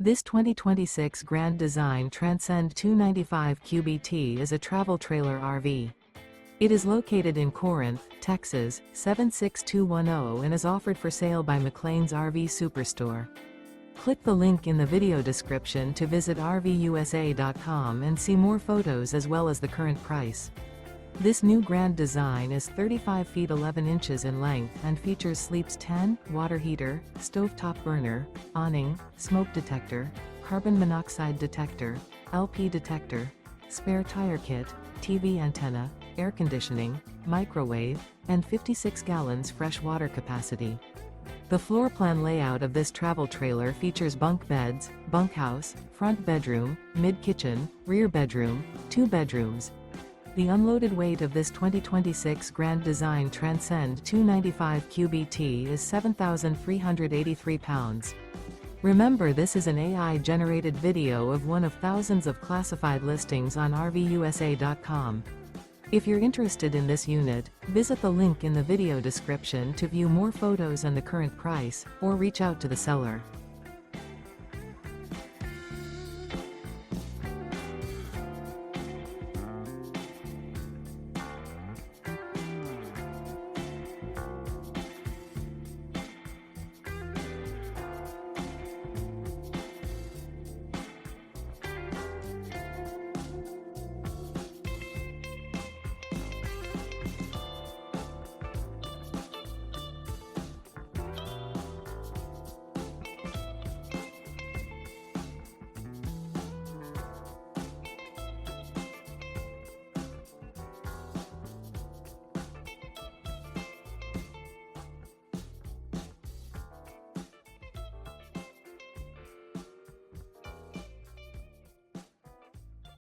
This 2026 Grand Design Transcend 295 QBT is a travel trailer RV. It is located in Corinth, Texas, 76210 and is offered for sale by McClain's RV Superstore. Click the link in the video description to visit RVUSA.com and see more photos as well as the current price. This new Grand Design is 35 feet 11 inches in length and features sleeps 10, water heater, stovetop burner, awning, smoke detector, carbon monoxide detector, LP detector, spare tire kit, TV antenna, air conditioning, microwave, and 56 gallons fresh water capacity. The floor plan layout of this travel trailer features bunk beds, bunkhouse, front bedroom, mid-kitchen, rear bedroom, 2 bedrooms. The unloaded weight of this 2026 Grand Design Transcend 295 QBT is 7,383 pounds. Remember, this is an AI-generated video of one of thousands of classified listings on RVUSA.com. If you're interested in this unit, visit the link in the video description to view more photos and the current price, or reach out to the seller.